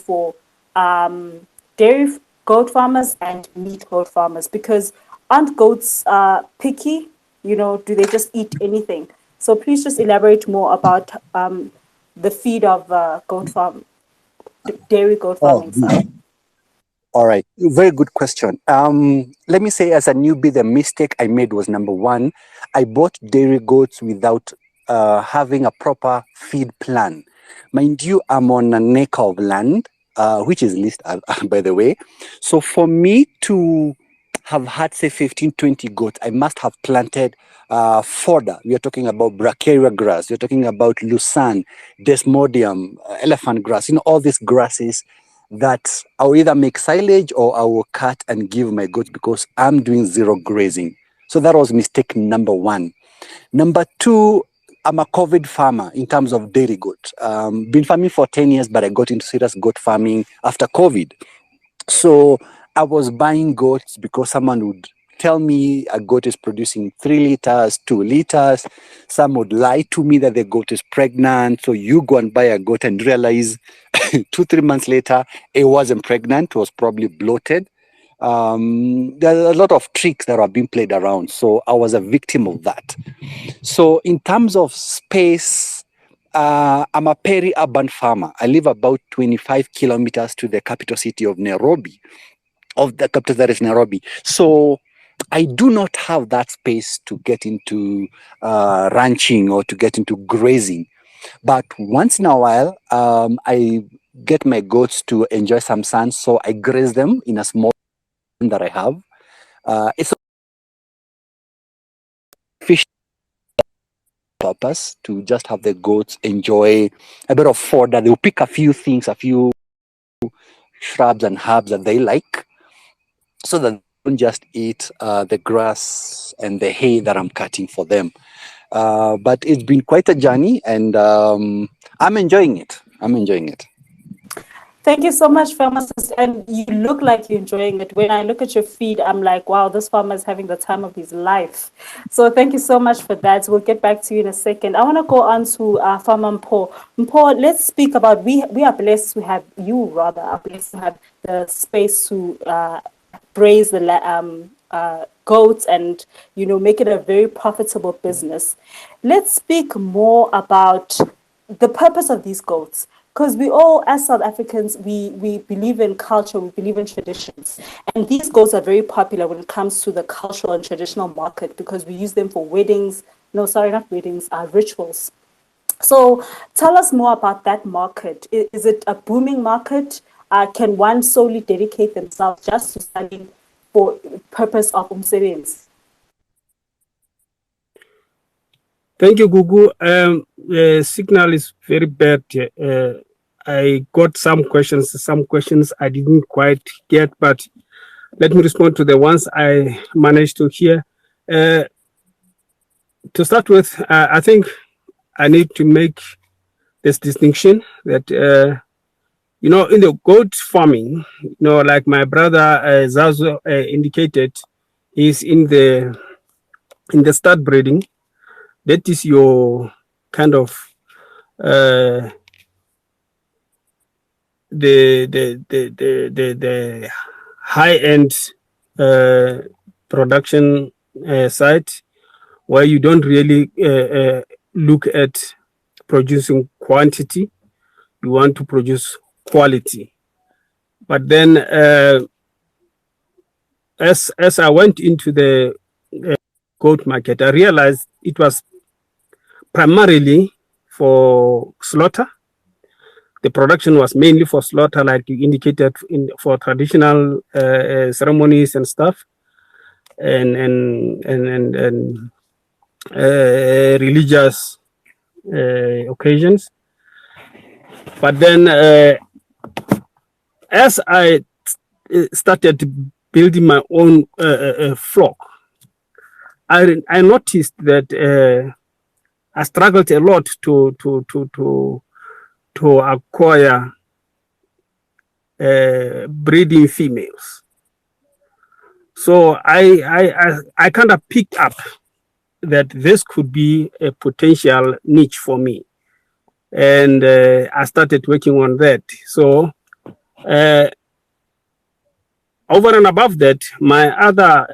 for dairy goat farmers and meat goat farmers? Because aren't goats picky? You know, do they just eat anything? So please just elaborate more about the feed of dairy goat Oh, farming. Sorry. all right. Very good question. Let me say, as a newbie, the mistake I made was number one, I bought dairy goats without having a proper feed plan. Mind you, I'm on an acre of land, which is leased, by the way. So for me to have had, say, 15, 20 goats, I must have planted fodder. We are talking about bracharia grass. We're talking about lucerne, desmodium, elephant grass, all these grasses that I will either make silage or I will cut and give my goats because I'm doing zero grazing. So that was mistake number one. Number two, I'm a COVID farmer in terms of dairy goat. Been farming for 10 years, but I got into serious goat farming after COVID. So I was buying goats because someone would tell me a goat is producing 3 liters, 2 liters. Some would lie to me that the goat is pregnant. So you go and buy a goat and realize 2-3 months later, it wasn't pregnant, it was probably bloated. There are a lot of tricks that are being played around. So I was a victim of that. So in terms of space, I'm a peri-urban farmer. I live about 25 kilometers to the capital city of Nairobi, of the capital that is Nairobi. So I do not have that space to get into ranching or to get into grazing. But once in a while, I get my goats to enjoy some sun. So I graze them in a small that I have. It's a fish purpose to just have the goats enjoy a bit of fodder. They'll pick a few things, a few shrubs and herbs that they like, so that they don't just eat the grass and the hay that I'm cutting for them. But it's been quite a journey, and I'm enjoying it. Thank you so much, pharmacist. And you look like you're enjoying it. When I look at your feed, I'm like, wow, this farmer is having the time of his life. So thank you so much for that. We'll get back to you in a second. I want to go on to Farmer Mpo. Mpo, let's speak about, we are blessed to have, you rather, are blessed to have the space to raise the goats and, make it a very profitable business. Let's speak more about the purpose of these goats. Because we all, as South Africans, we believe in culture, we believe in traditions. And these goats are very popular when it comes to the cultural and traditional market because we use them for weddings. No, sorry, not weddings, rituals. So tell us more about that market. Is it a booming market? Can one solely dedicate themselves just to studying for purpose of umsebenzi? Thank you, Gugu. The signal is very bad. I got some questions I didn't quite get, but let me respond to the ones I managed to hear. To start with, I think I need to make this distinction that, in the goat farming, like my brother Zazo indicated, is in the stud breeding. That is your kind of the high end production side, where you don't really look at producing quantity. You want to produce quality. But then, as I went into the goat market, I realized it was primarily for slaughter. The production was mainly for slaughter, like you indicated, for traditional ceremonies and stuff, and religious occasions. But then, as I started building my own flock, I noticed that I struggled a lot to acquire breeding females. So I kind of picked up that this could be a potential niche for me, and I started working on that. So Over and above that, my other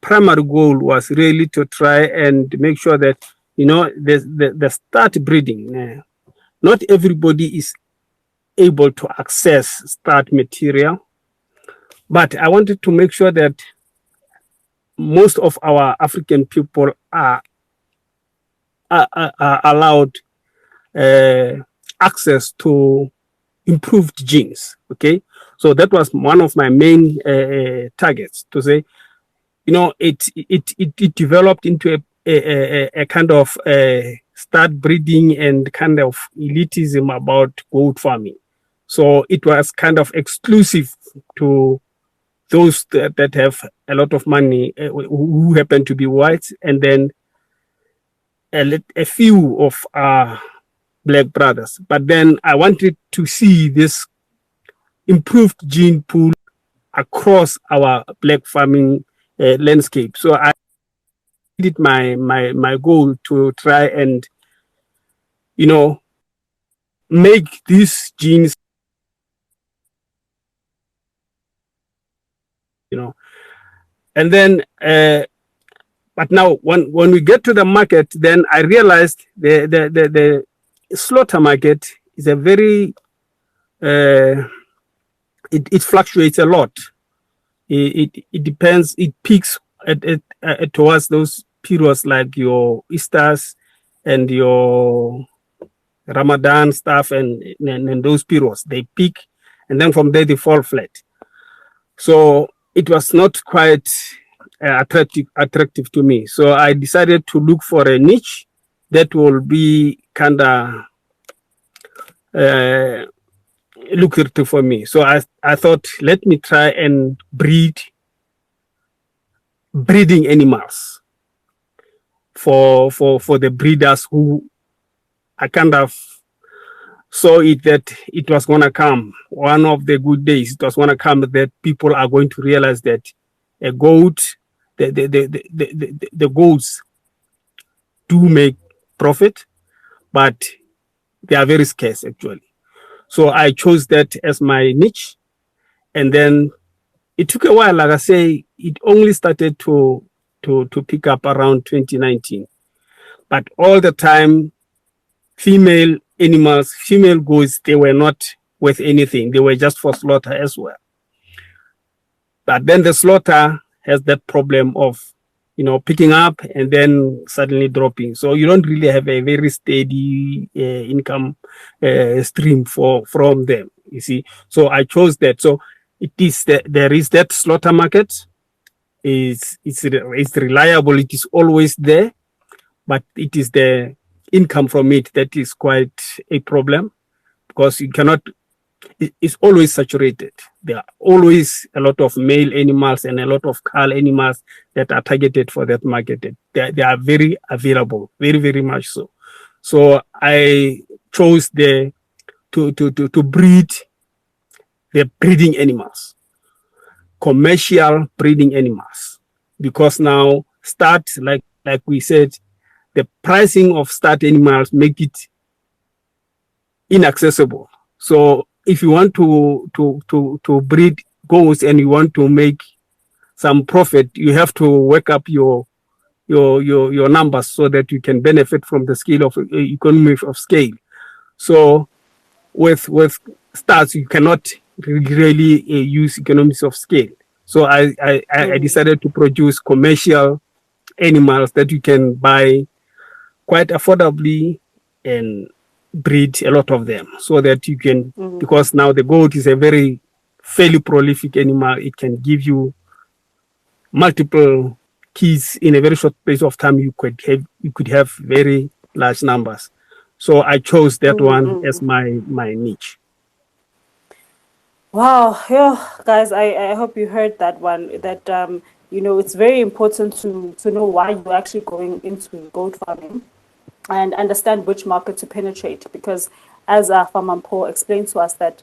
primary goal was really to try and make sure that, the start breeding. Not everybody is able to access start material, but I wanted to make sure that most of our African people are allowed access to improved genes. Okay, so that was one of my main targets, to say, it developed into a kind of start breeding and kind of elitism about goat farming. So it was kind of exclusive to those that have a lot of money, who happen to be white, and then a few of our black brothers. But then I wanted to see this improved gene pool across our black farming landscape. So I did my goal to try and, make these genes, and then but now when we get to the market, then I realized the slaughter market is a very it fluctuates a lot. It depends. It peaks towards those periods like your Easters and your Ramadan stuff, and those periods they peak, and then from there they fall flat. So it was not quite attractive to me. So I decided to look for a niche that will be kind of lucrative for me. So I thought, let me try and breeding animals for the breeders who I kind of saw it that it was going to come. One of the good days, it was going to come that people are going to realize that a goat, the goats do make profit, but they are very scarce actually. So I chose that as my niche. And then it took a while. Like I say, it only started to pick up around 2019. But all the time, female goats, they were not worth anything. They were just for slaughter as well. But then the slaughter has that problem of, picking up and then suddenly dropping. So you don't really have a very steady income stream from them, you see. So I chose that. So it is there is that slaughter market. It's reliable. It is always there, but it is the income from it that is quite a problem, because you cannot. It's always saturated. There are always a lot of male animals and a lot of cull animals that are targeted for that market. They are very available, very, very much so. So I chose to breed the breeding animals, commercial breeding animals, because now like we said, the pricing of start animals make it inaccessible. So if you want to breed goats and you want to make some profit, you have to work up your numbers so that you can benefit from the scale of economy of scale. So with starts, you cannot really use economies of scale. So I decided to produce commercial animals that you can buy quite affordably and breed a lot of them, so that you can, because now the goat is a very fairly prolific animal. It can give you multiple kids in a very short space of time. You could have very large numbers. So I chose that one as my niche. Wow, yeah, guys, I hope you heard that one. That it's very important to know why you're actually going into goat farming and understand which market to penetrate. Because as Farmer Paul explained to us, that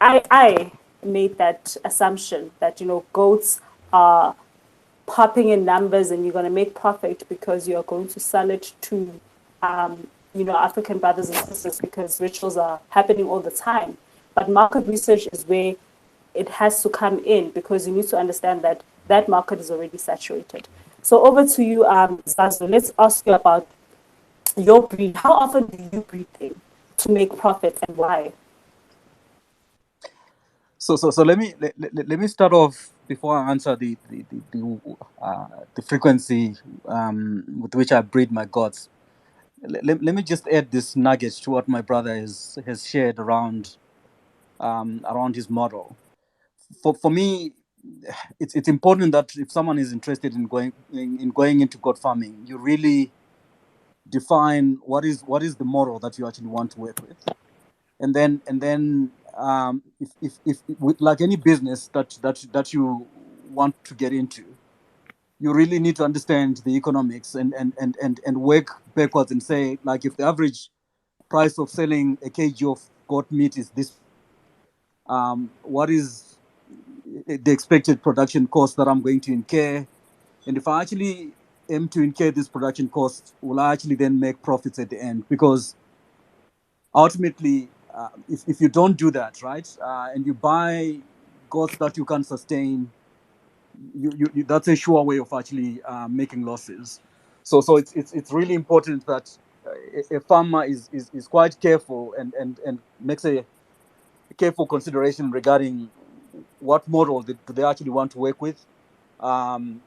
I made that assumption that goats are popping in numbers and you're going to make profit because you're going to sell it to African brothers and sisters, because rituals are happening all the time. But market research is where it has to come in, because you need to understand that that market is already saturated. So over to you, Zazu. Let's ask you about your breed. How often do you breed them to make profits, and why? So let me start off before I answer the frequency with which I breed my goats. Let me just add this nugget to what my brother has shared around his model. For me, it's important that if someone is interested in going into goat farming, you really define what is the model that you actually want to work with, and then if with, like any business that you want to get into, you really need to understand the economics and work backwards and say, like, if the average price of selling a kg of goat meat is this, what is the expected production cost that I'm going to incur? And if I actually aim to incur this production cost, will I actually then make profits at the end? Because ultimately, if you don't do that, right, and you buy goats that you can sustain, you that's a sure way of actually making losses. So it's really important that a farmer is quite careful and makes a careful consideration regarding what model do they actually want to work with, and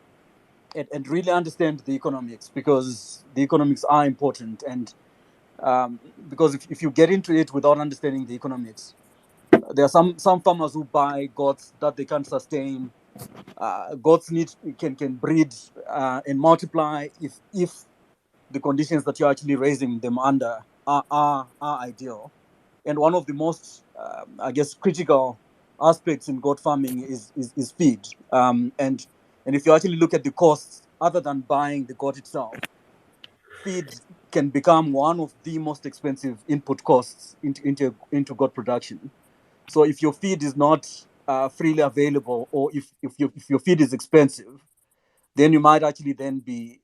really understand the economics, because the economics are important. And because if you get into it without understanding the economics, there are some farmers who buy goats that they can't sustain. Goats can breed and multiply if the conditions that you're actually raising them under are ideal. And one of the most, I guess, critical aspects in goat farming is feed. And if you actually look at the costs, other than buying the goat itself, feed can become one of the most expensive input costs into goat production. So if your feed is not freely available, or if your feed is expensive, then you might actually then be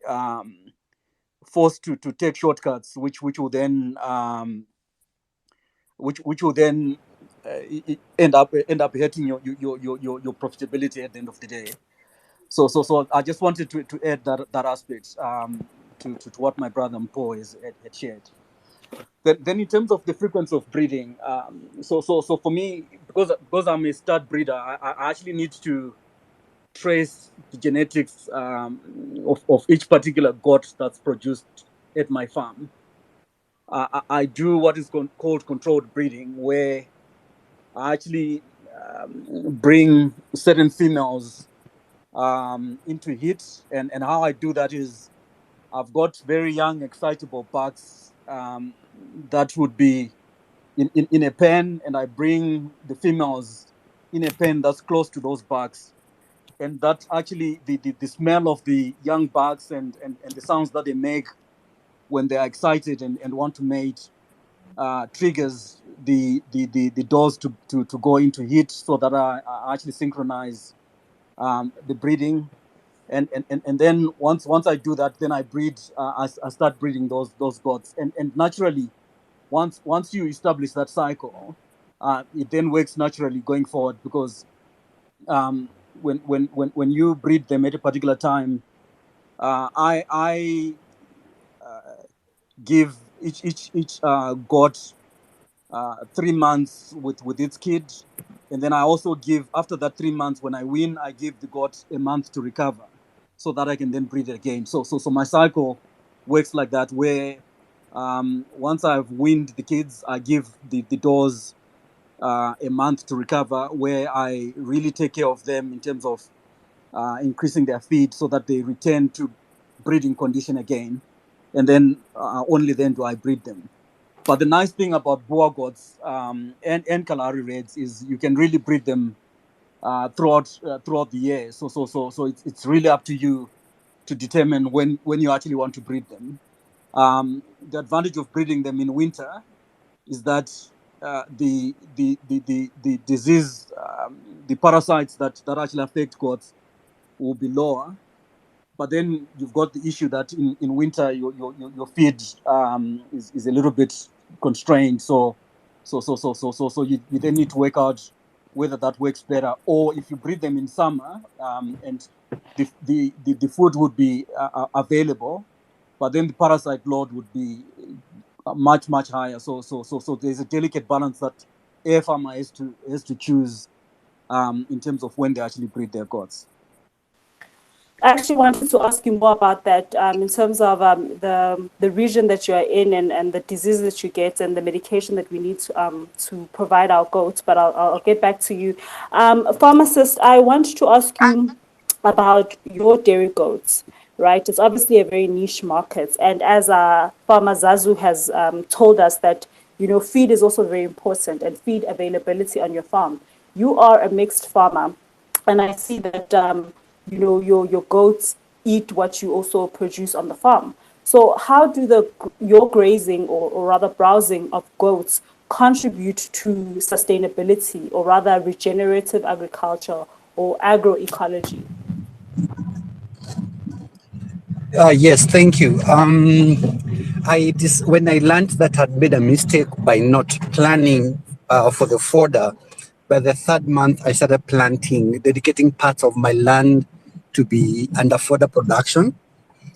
forced to take shortcuts, which will then end up hurting your profitability at the end of the day. So I just wanted to add that aspect to what my brother Mpo had shared. Then in terms of the frequency of breeding, so for me, because I'm a stud breeder, I actually need to trace the genetics of each particular goat that's produced at my farm. I do what is called controlled breeding, where I actually bring certain females into heat, and how I do that is I've got very young, excitable bucks that would be in a pen, and I bring the females in a pen that's close to those bucks. And that actually, the smell of the young bucks and the sounds that they make when they are excited and want to mate triggers the doors to go into heat, so that I actually synchronize the breeding. And then once I do that, then I breed. I start breeding those goats, and naturally, once you establish that cycle, it then works naturally going forward, because when you breed them at a particular time, I give each goat 3 months with its kid, and then I also give, after that 3 months, when I win, I give the goat a month to recover, so that I can then breed it again. So my cycle works like that, where once I've weaned the kids, I give the doors a month to recover, where I really take care of them in terms of increasing their feed, so that they return to breeding condition again, and then only then do I breed them. But the nice thing about boer goats and Kalahari Reds is you can really breed them throughout the year. So it's really up to you to determine when you actually want to breed them. The advantage of breeding them in winter is that the disease, the parasites that actually affect goats will be lower. But then you've got the issue that in winter your feed is a little bit constrained. So So you then need to work out whether that works better, or if you breed them in summer, and the food would be available, but then the parasite load would be much higher. So there's a delicate balance that a farmer has to choose in terms of when they actually breed their goats. I actually wanted to ask you more about that in terms of the region that you are in, and the diseases that you get and the medication that we need to provide our goats. But I'll get back to you. Pharmacist, I want to ask you about your dairy goats, right? It's obviously a very niche market. And as Farmer Zazu has told us that, feed is also very important, and feed availability on your farm. You are a mixed farmer, and I see that your goats eat what you also produce on the farm. So how do your grazing, or rather browsing of goats, contribute to sustainability, or rather regenerative agriculture or agroecology? Yes, thank you. When I learned that I'd made a mistake by not planning for the fodder, by the third month I started planting, dedicating parts of my land to be under fodder production.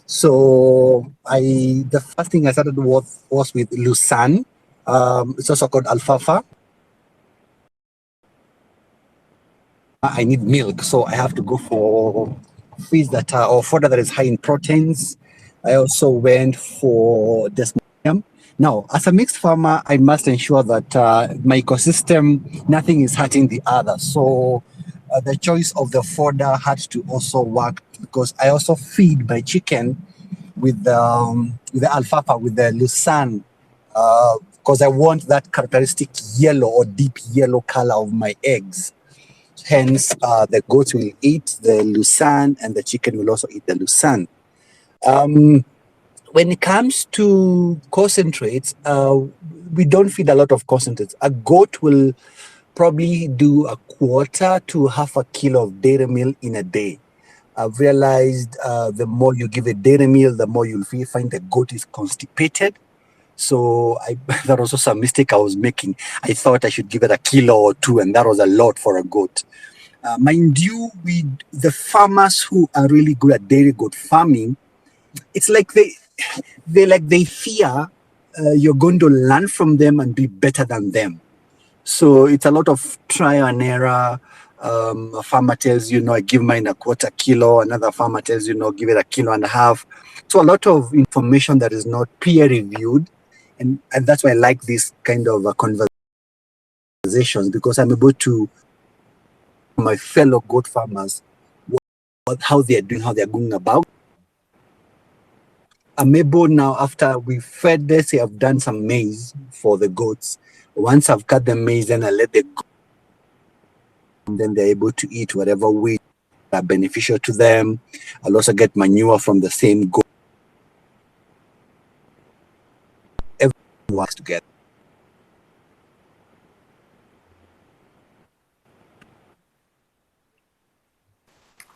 So the first thing I started was with Lucerne. It's also called alfalfa. I need milk, so I have to go for feeds that are, or fodder that is high in proteins. I also went for desmodium. Now, as a mixed farmer, I must ensure that my ecosystem, nothing is hurting the other. So the choice of the fodder had to also work, because I also feed my chicken with the alfalfa, with the Lucerne, because I want that characteristic yellow or deep yellow color of my eggs. Hence, the goats will eat the Lucerne, and the chicken will also eat the Lucerne. When it comes to concentrates, we don't feed a lot of concentrates. A goat will probably do a quarter to half a kilo of dairy meal in a day. I've realized the more you give a dairy meal, the more you'll find the goat is constipated. So that was also a mistake I was making. I thought I should give it a kilo or two, and that was a lot for a goat. Mind you, the farmers who are really good at dairy goat farming, it's like they fear you're going to learn from them and be better than them. So it's a lot of trial and error. A farmer tells you, I give mine a quarter kilo. Another farmer tells you, give it a kilo and a half. So a lot of information that is not peer reviewed. And that's why I like this kind of conversations, because I'm able to my fellow goat farmers how they are doing, how they are going about. I'm able now, after we fed this, I've done some maize for the goats. Once I've cut the maize, then I let the goats, and then they're able to eat whatever way are beneficial to them. I'll also get manure from the same goat. Everything works together.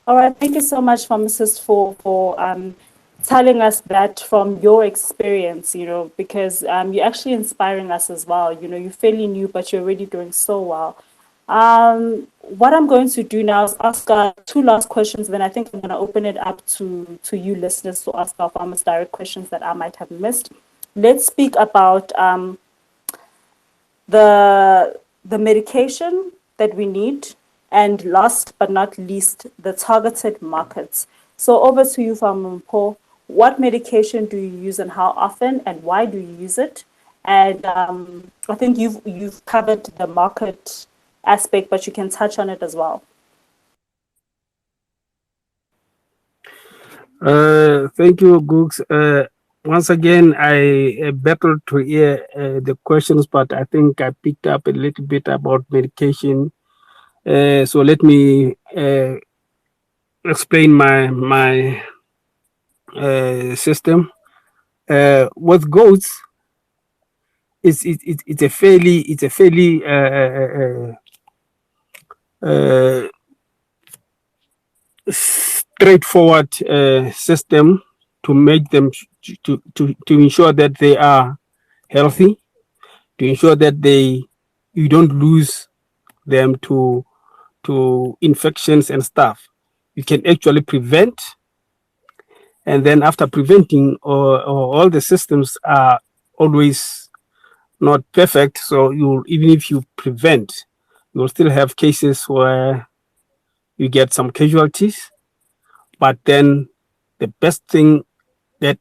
All right, thank you so much, pharmacist, for telling us that from your experience, because you're actually inspiring us as well. You're fairly new, but you're already doing so well. What I'm going to do now is ask two last questions, then I think I'm going to open it up to you listeners to ask our farmers direct questions that I might have missed. Let's speak about the medication that we need, and last but not least, the targeted markets. So over to you, Farmer Paul. What medication do you use, and how often, and why do you use it? And I think you've covered the market aspect, but you can touch on it as well. Thank you, Gooks. Once again, I battled to hear the questions, but I think I picked up a little bit about medication. So let me explain my system. With goats, it's a fairly straightforward system to make them to ensure that they are healthy. to ensure that you don't lose them to infections and stuff. You can actually prevent, and then after preventing, or all the systems are always not perfect. So even if you prevent, you'll still have cases where you get some casualties. But then the best thing that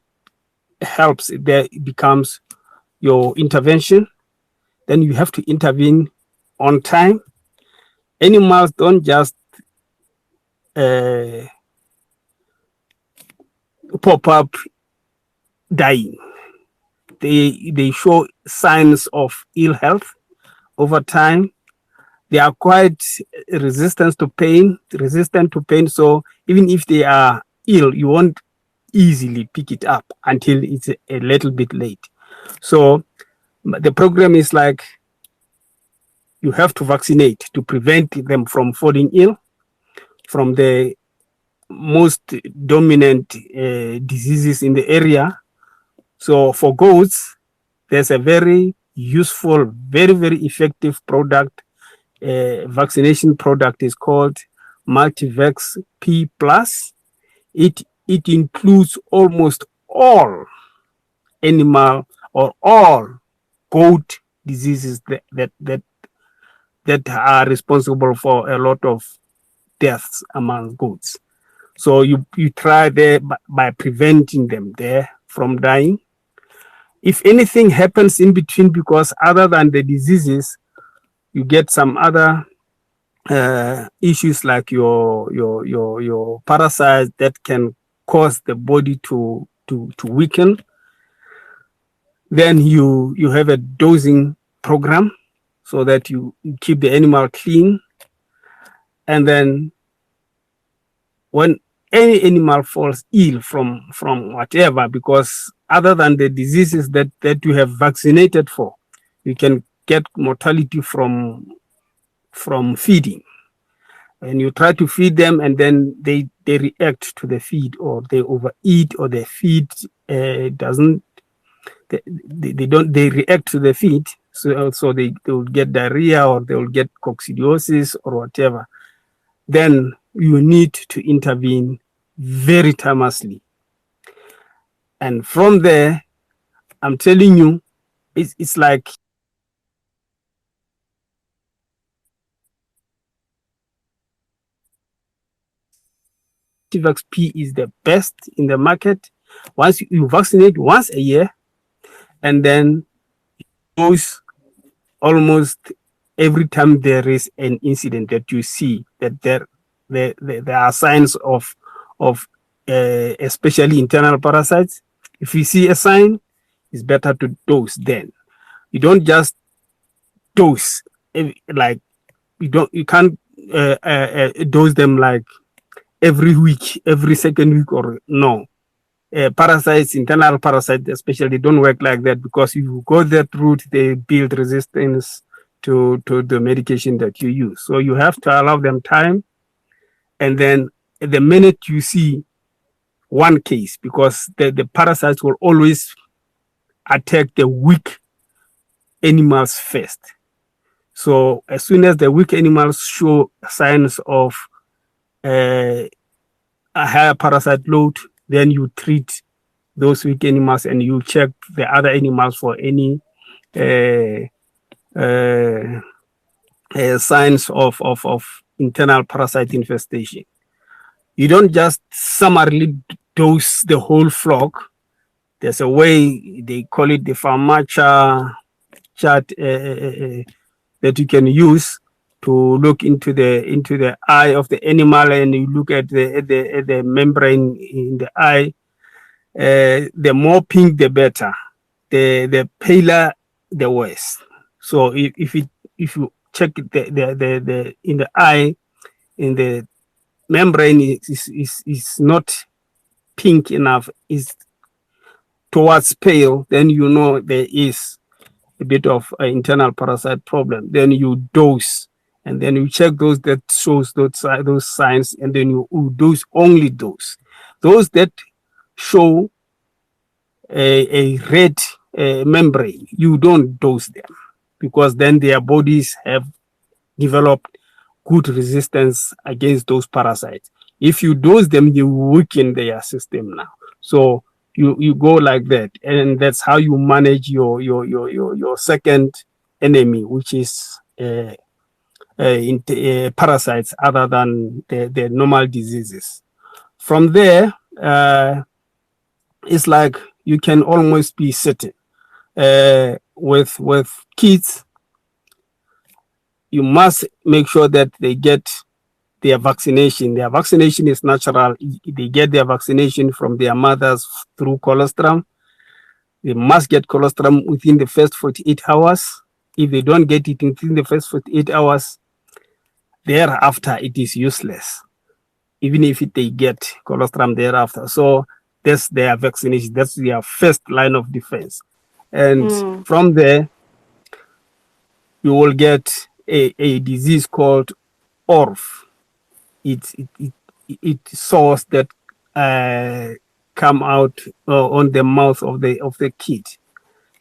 helps there becomes your intervention. Then you have to intervene on time. Animals don't just pop up dying. They show signs of ill health over time. They are quite resistant to pain. So even if they are ill, you won't easily pick it up until it's a little bit late. So the program is like, you have to vaccinate to prevent them from falling ill from the most dominant diseases in the area. So for goats, there's a very useful, very, very effective product, vaccination product is called Multivax P+. It includes almost all animal or all goat diseases that are responsible for a lot of deaths among goats. So you try there by preventing them there from dying. If anything happens in between, because other than the diseases, you get some other issues like your parasites that can cause the body to weaken. Then you have a dosing program so that you keep the animal clean. And then when any animal falls ill from whatever, because other than the diseases that you have vaccinated for, you can get mortality from feeding. And you try to feed them, and then they react to the feed, or they overeat, or the feed doesn't. They react to the feed, so they will get diarrhea, or they will get coccidiosis or whatever. Then you need to intervene very timely. And from there, I'm telling you, it's like Vax P is the best in the market. Once you vaccinate once a year, and then dose almost every time there is an incident that you see that there are signs of especially internal parasites. If you see a sign, it's better to dose then. You don't just dose like you can't dose them like every week, every second week, or no. Parasites, internal parasites especially, don't work like that, because if you go that route, they build resistance to the medication that you use. So you have to allow them time. And then the minute you see one case, because the parasites will always attack the weak animals first. So as soon as the weak animals show signs of a higher parasite load, then you treat those weak animals, and you check the other animals for any signs of internal parasite infestation. You don't just summarily dose the whole flock. There's a way, they call it the Pharmacia chart, that you can use to look into the eye of the animal, and you look at the membrane in the eye. The more pink, the better. The paler, the worse. So if you check the in the eye, in the membrane is not pink enough, is towards pale, then you know there is a bit of an internal parasite problem. Then you dose, and then you check those that shows those signs, and then you dose only those that show a red membrane. You don't dose them. because then their bodies have developed good resistance against those parasites. If you dose them, you weaken their system now. So you go like that, and that's how you manage your second enemy, which is parasites other than the normal diseases. From there, it's like you can almost be sitting. With kids, you must make sure that they get their vaccination. Their vaccination is natural. They get their vaccination from their mothers through colostrum. They must get colostrum within the first 48 hours. If they don't get it within the first 48 hours, thereafter it is useless, even if they get colostrum thereafter. So that's their vaccination. That's their first line of defense. And from there, you will get a disease called ORF. It sores that come out on the mouth of the kid.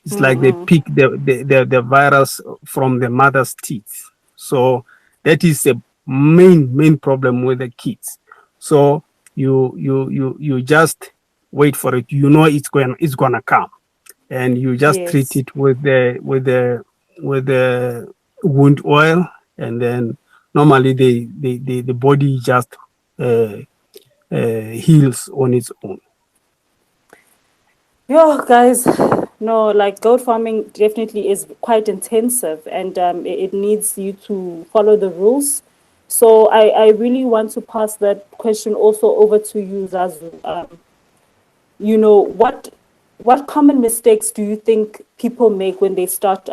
It's like they pick the virus from the mother's teeth. So that is a main problem with the kids. So you just wait for it. You know it's gonna come, and you just treat it with the wound oil, and then normally the body just heals on its own. Yo, guys, no, like goat farming definitely is quite intensive, and it needs you to follow the rules. So I really want to pass that question also over to you, Zazu. You know, what common mistakes do you think people make when they start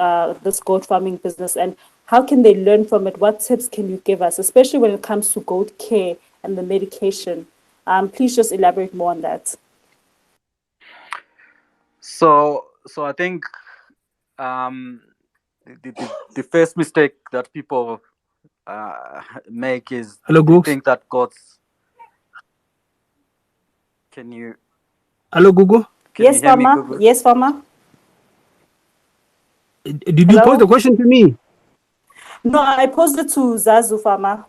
this goat farming business, and how can they learn from it? What tips can you give us, especially when it comes to goat care and the medication? Please just elaborate more on that. So I think the first mistake that people make is Hello, they Googs. think that goats. Can you? Hello, Google. Can Yes, you hear me, Farmer. Google? Yes, Farmer. Did you pose the question to me? No, I posed it to Zazu, Farmer.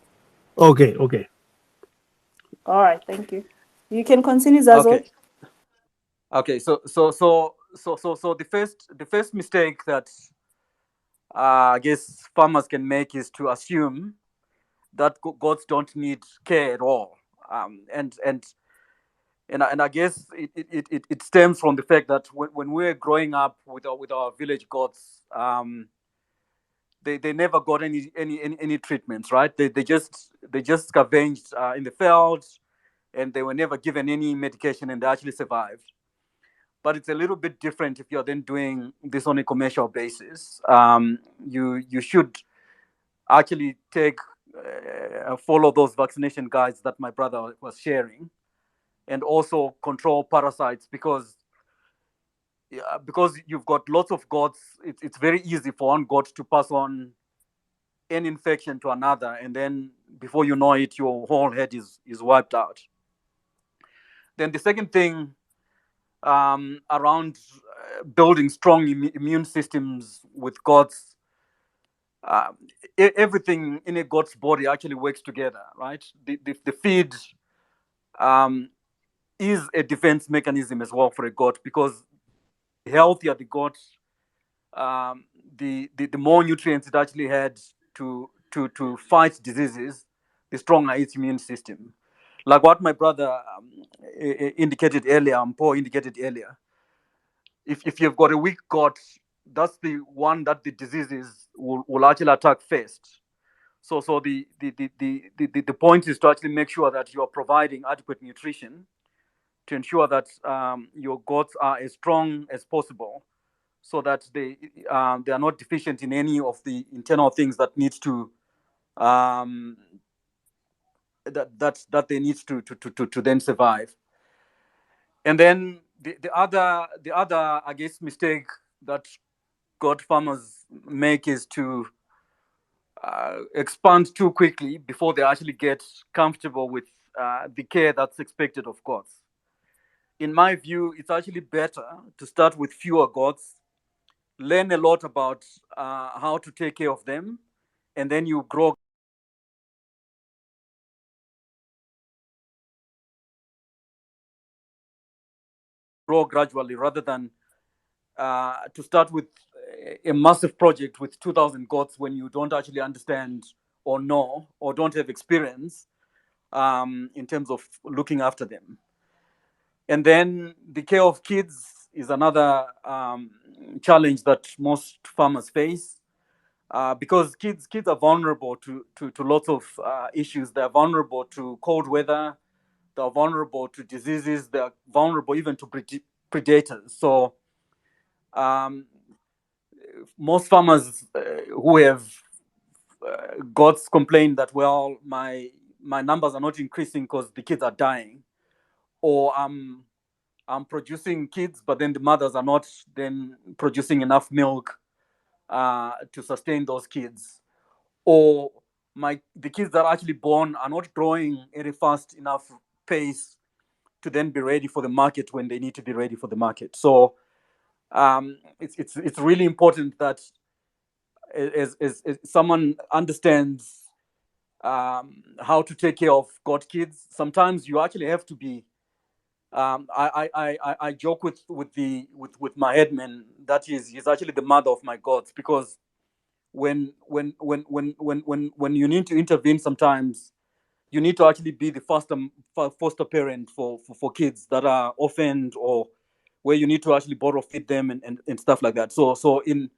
Okay. All right, thank you. You can continue, Zazu. Okay. So the first mistake that I guess farmers can make is to assume that goats don't need care at all, and I guess it stems from the fact that when we're growing up with our village goats, they never got any treatments, right? They just scavenged in the fields, and they were never given any medication, and they actually survived. But it's a little bit different if you're then doing this on a commercial basis. You should actually follow those vaccination guides that my brother was sharing, and also control parasites, because you've got lots of goats. It's very easy for one goat to pass on an infection to another, and then before you know it, your whole head is wiped out. Then the second thing, around building strong immune systems with goats, everything in a goat's body actually works together, right? The feed is a defense mechanism as well for a goat, because the healthier the goat, the more nutrients it actually had to fight diseases, the stronger its immune system. Like what my brother indicated earlier, Paul indicated earlier. If you've got a weak goat, that's the one that the diseases will actually attack first. So the point is to actually make sure that you are providing adequate nutrition to ensure that your goats are as strong as possible, so that they are not deficient in any of the internal things that needs to that they need to then survive. And then the other I guess mistake that goat farmers make is to expand too quickly before they actually get comfortable with the care that's expected of goats. In my view, it's actually better to start with fewer goats learn a lot about how to take care of them, and then you grow gradually, rather than to start with a massive project with 2,000 goats when you don't actually understand or know or don't have experience in terms of looking after them. And then the care of kids is another challenge that most farmers face, because kids are vulnerable to lots of issues. They're vulnerable to cold weather. They're vulnerable to diseases. They're vulnerable even to predators. So um, most farmers who have goats complain that, well, my numbers are not increasing because the kids are dying, or I'm producing kids, but then the mothers are not then producing enough milk to sustain those kids, or the kids that are actually born are not growing at a fast enough pace to then be ready for the market when they need to be ready for the market. So it's really important that as someone understands how to take care of god kids. Sometimes you actually have to be I joke with my headman that he's actually the mother of my gods, because when you need to intervene, sometimes you need to actually be the foster parent for kids that are orphaned, or where you need to actually borrow feed them and stuff like that. So in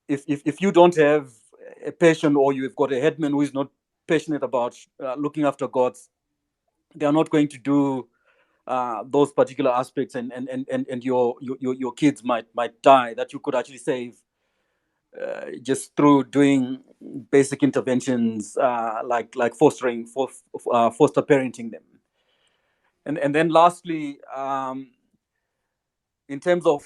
if you don't have a patient, or you've got a headman who is not passionate about looking after gods, they are not going to do those particular aspects, and your kids might die that you could actually save just through doing basic interventions like foster parenting them. And then lastly, in terms of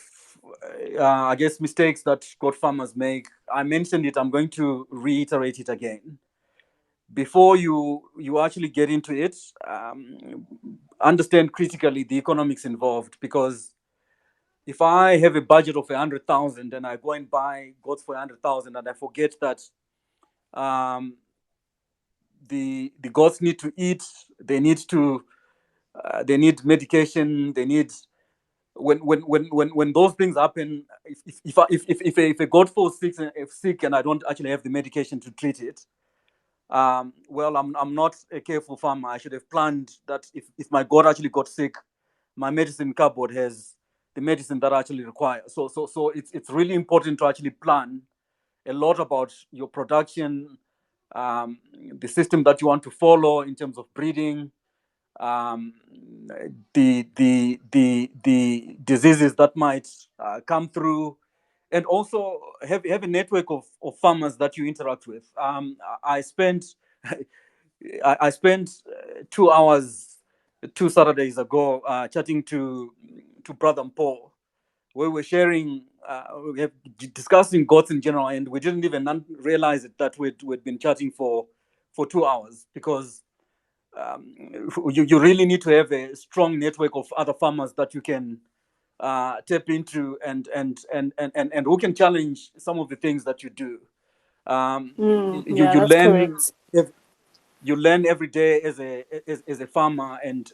I guess mistakes that goat farmers make, I mentioned it, I'm going to reiterate it again. Before you actually get into it, understand critically the economics involved, because if I have a budget of 100,000 and I go and buy goats for 100,000, and I forget that the goats need to eat, they need medication, they need when those things happen, if a goat falls sick and I don't actually have the medication to treat it, well, I'm not a careful farmer. I should have planned that if my goat actually got sick, my medicine cupboard has the medicine that I actually require. So it's really important to actually plan a lot about your production, the system that you want to follow in terms of breeding, the diseases that might come through, and also have a network of farmers that you interact with. I spent I spent 2 hours 2 Saturdays ago chatting to brother Paul, where we're sharing, we have discussing goats in general, and we didn't even realize it that we'd been chatting for 2 hours, because you really need to have a strong network of other farmers that you can tap into, and who can challenge some of the things that you do. Yeah, You that's learn correct. you learn every day as a farmer, and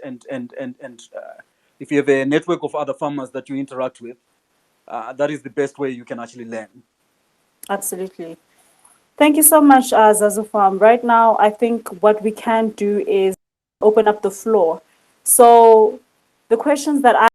if you have a network of other farmers that you interact with, that is the best way you can actually learn. Absolutely. Thank you so much, Zazu Farm. Right now, I think what we can do is open up the floor. So the questions that